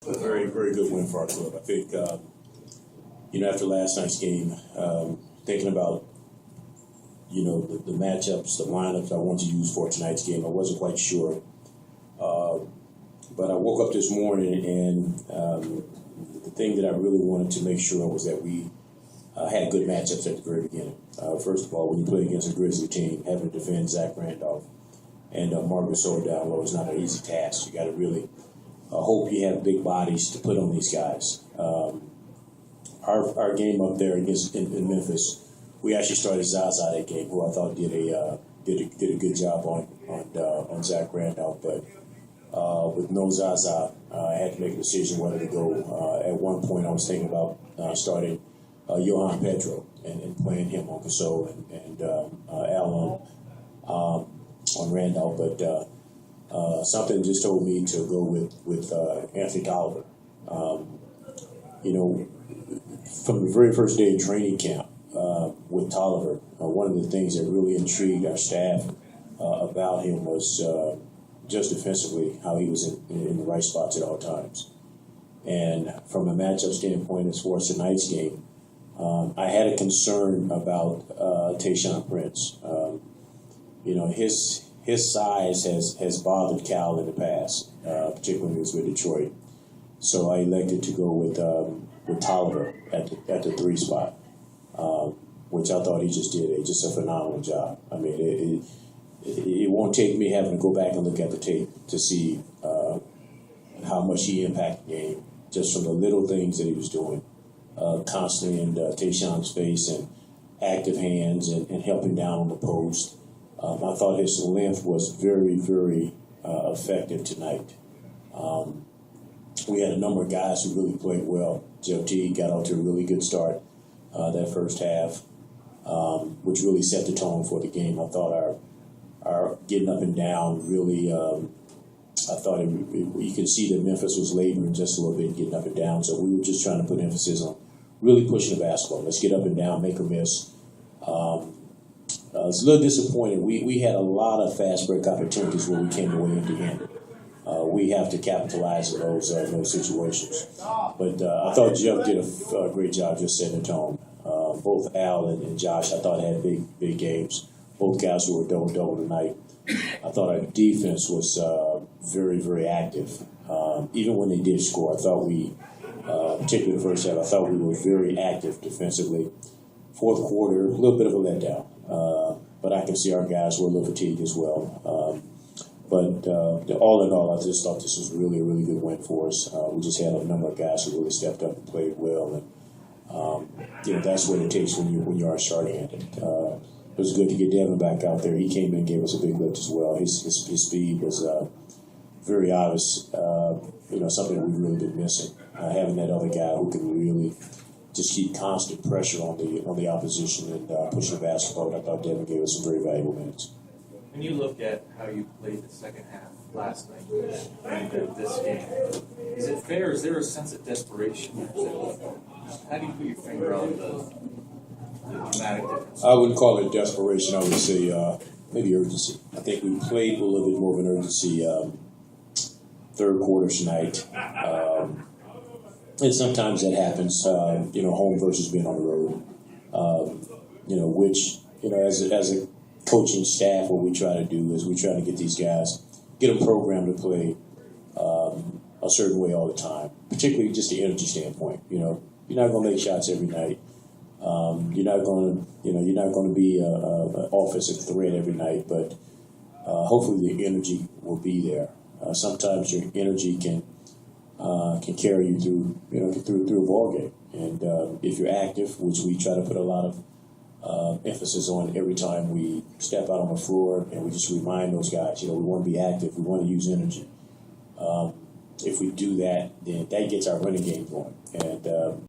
A very, very good win for our club. I think, after last night's game, thinking about, the matchups, the lineups I want to use for tonight's game, I wasn't quite sure. But I woke up this morning and the thing that I really wanted to make sure was that we had good matchups at the very beginning. First of all, when you play against a Grizzly team, having to defend Zach Randolph and Marcus Gasol down low is not an easy task. You got to really hope you have big bodies to put on these guys. Our game up there against in Memphis, we actually started Zaza that game, who I thought did a good job on Zach Randolph, but with no Zaza, I had to make a decision whether to go. At one point, I was thinking about starting Johan Pedro and playing him on Gasol and Al on Randolph, but something just told me to go with Anthony Tolliver. From the very first day of training camp with Tolliver, one of the things that really intrigued our staff about him was just defensively how he was in the right spots at all times. And from a matchup standpoint, as far as tonight's game, I had a concern about Tayshaun Prince. His size has bothered Cal in the past, particularly when he was with Detroit. So I elected to go with Tolliver at the 3 spot, which I thought he just did a phenomenal job. I mean, it won't take me having to go back and look at the tape to see how much he impacted the game, just from the little things that he was doing, constantly in Tayshaun's face and active hands and helping down on the post. I thought his length was very, very effective tonight. We had a number of guys who really played well. Jeff T got out to a really good start that first half, which really set the tone for the game. I thought our getting up and down really, I thought you could see that Memphis was laboring just a little bit getting up and down. So we were just trying to put emphasis on really pushing the basketball. Let's get up and down, make or miss. It's a little disappointing. We had a lot of fast break opportunities where we came away empty-handed. We have to capitalize on those situations. But I thought Jeff did a great job just setting the tone. Both Al and Josh, I thought, had big games. Both guys who were double-double tonight. I thought our defense was very, very active. Even when they did score, I thought we, particularly the first half, I thought we were very active defensively. Fourth quarter, a little bit of a letdown. But I can see our guys were a little fatigued as well. But all in all, I just thought this was really a really good win for us. We just had a number of guys who really stepped up and played well, and that's what it takes when you are short-handed. It was good to get Devin back out there. He came in and gave us a big lift as well. His speed was very obvious. Something we've really been missing. Having that other guy who can really just keep constant pressure on the opposition and pushing the basketball. I thought Devin gave us some very valuable minutes. When you look at how you played the second half last night and this game, is it fair? Is there a sense of desperation? How do you put your finger on the dramatic difference? I wouldn't call it desperation. I would say maybe urgency. I think we played with a little bit more of an urgency third quarter tonight. And sometimes that happens, home versus being on the road. Which as a coaching staff, what we try to do is we try to get these guys, get them programmed to play a certain way all the time, particularly just the energy standpoint. You're not going to make shots every night. You're not going to be an offensive threat every night, but hopefully the energy will be there. Sometimes your energy can carry you through a ball game, and if you're active, which we try to put a lot of emphasis on every time we step out on the floor, and we just remind those guys, we want to be active, we want to use energy. If we do that, then that gets our running game going, and